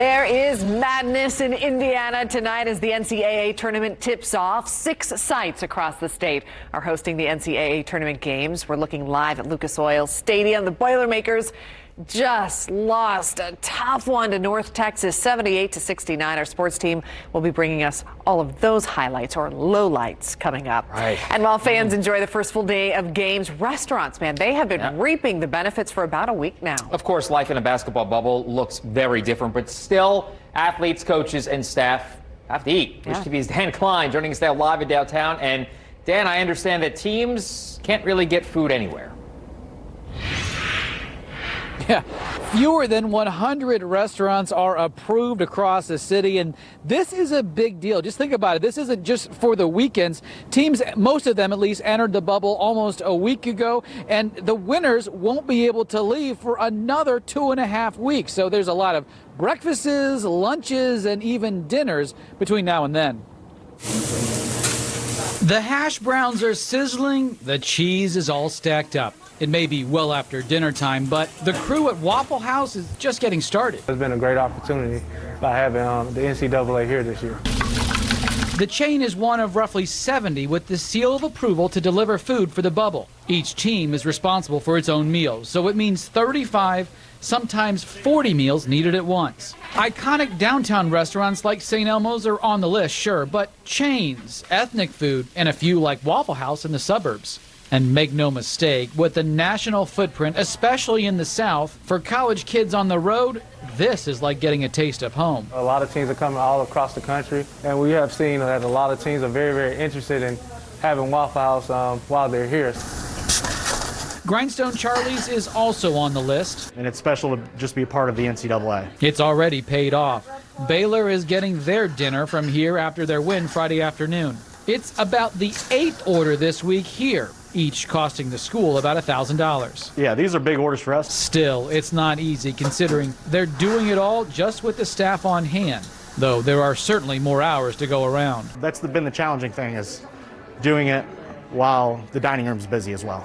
There is madness in Indiana tonight as the NCAA tournament tips off. 6 sites across the state are hosting the NCAA tournament games. We're looking live at Lucas Oil Stadium. The Boilermakers just lost a tough one to North Texas, 78-69. Our sports team will be bringing us all of those highlights or lowlights coming up. Right. And while fans enjoy the first full day of games, restaurants, man, they have been reaping the benefits for about a week now. Of course, life in a basketball bubble looks very different, but still, athletes, coaches, and staff have to eat. Wish TV's Dan Klein joining us now live in downtown. And Dan, I understand that teams can't really get food anywhere. Yeah, fewer than 100 restaurants are approved across the city, and this is a big deal. Just think about it. This isn't just for the weekends. Teams, most of them at least, entered the bubble almost a week ago, and the winners won't be able to leave for another 2.5 weeks. So there's a lot of breakfasts, lunches, and even dinners between now and then. The hash browns are sizzling, the cheese is all stacked up. It may be well after dinner time, but the crew at Waffle House is just getting started. It's been a great opportunity by having the NCAA here this year. The chain is one of roughly 70 with the seal of approval to deliver food for the bubble. Each team is responsible for its own meals, so it means 35, sometimes 40 meals needed at once. Iconic downtown restaurants like St. Elmo's are on the list, sure, but chains, ethnic food, and a few like Waffle House in the suburbs. And make no mistake, with the national footprint, especially in the South, for college kids on the road, this is like getting a taste of home. A lot of teams are coming all across the country, and we have seen that a lot of teams are very, very interested in having Waffle House while they're here. Grindstone Charlie's is also on the list. And it's special to just be a part of the NCAA. It's already paid off. Baylor is getting their dinner from here after their win Friday afternoon. It's about the 8th order this week here, each costing the school about $1,000. Yeah, these are big orders for us. Still, it's not easy considering they're doing it all just with the staff on hand, though there are certainly more hours to go around. That's been the challenging thing, is doing it while the dining room's busy as well.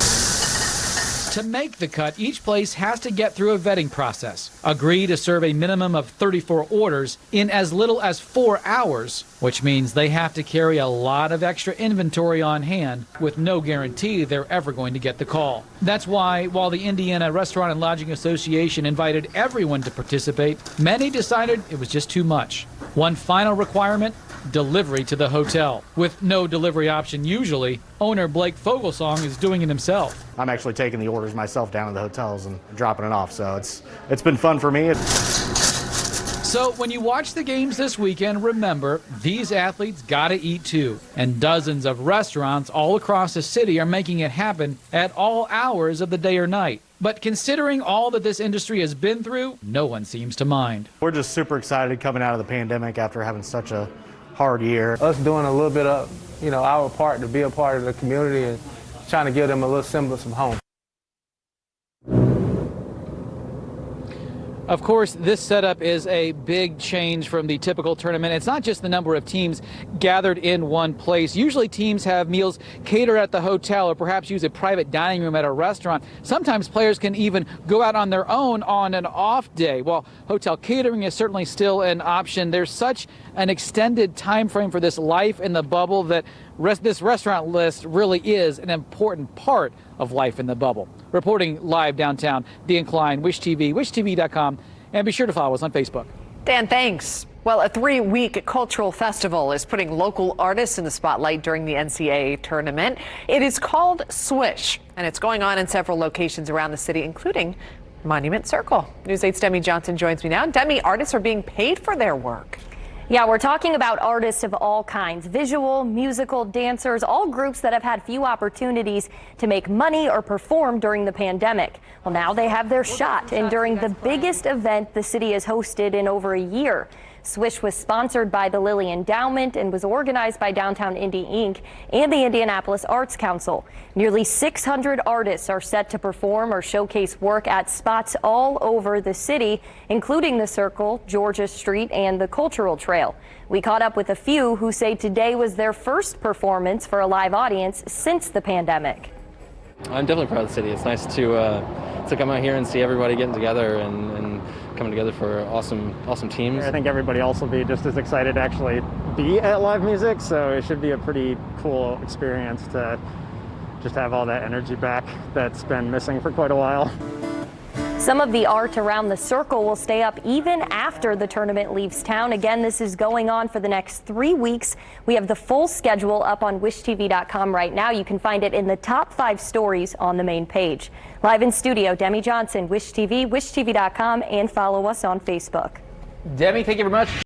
To make the cut, each place has to get through a vetting process, agree to serve a minimum of 34 orders in as little as 4 hours, which means they have to carry a lot of extra inventory on hand with no guarantee they're ever going to get the call. That's why, while the Indiana Restaurant and Lodging Association invited everyone to participate, many decided it was just too much. One final requirement: delivery to the hotel. With no delivery option usually, owner Blake Fogelsong is doing it himself. I'm actually taking the orders myself down to the hotels and dropping it off, so it's been fun for me. So when you watch the games this weekend, remember, these athletes gotta eat too. And dozens of restaurants all across the city are making it happen at all hours of the day or night. But considering all that this industry has been through, no one seems to mind. We're just super excited coming out of the pandemic after having such a hard year. Us doing a little bit of, our part to be a part of the community and trying to give them a little semblance of home. Of course, this setup is a big change from the typical tournament. It's not just the number of teams gathered in one place. Usually teams have meals catered at the hotel or perhaps use a private dining room at a restaurant. Sometimes players can even go out on their own on an off day. Well, hotel catering is certainly still an option. There's such an extended time frame for this life in the bubble that this restaurant list really is an important part of life in the bubble. Reporting live downtown, Dan Klein, Wish TV, wishtv.com, and be sure to follow us on Facebook. Dan, thanks. Well, a 3-week cultural festival is putting local artists in the spotlight during the NCAA tournament. It is called Swish, and it's going on in several locations around the city, including Monument Circle. News 8's Demi Johnson joins me now. Demi, artists are being paid for their work. Yeah, we're talking about artists of all kinds, visual, musical, dancers, all groups that have had few opportunities to make money or perform during the pandemic. Well, now they have their shot, and during the biggest event the city has hosted in over a year. Swish was sponsored by the Lilly Endowment and was organized by Downtown Indy Inc. and the Indianapolis Arts Council. Nearly 600 artists are set to perform or showcase work at spots all over the city, including the Circle, Georgia Street, and the Cultural Trail. We caught up with a few who say today was their first performance for a live audience since the pandemic. I'm definitely proud of the city. It's nice to come out here and see everybody getting together and coming together for awesome teams. I think everybody else will be just as excited to actually be at live music, so it should be a pretty cool experience to just have all that energy back that's been missing for quite a while. Some of the art around the circle will stay up even after the tournament leaves town. Again, this is going on for the next 3 weeks. We have the full schedule up on wishtv.com right now. You can find it in the top 5 stories on the main page. Live in studio, Demi Johnson, Wish TV, wishtv.com, and follow us on Facebook. Demi, thank you very much.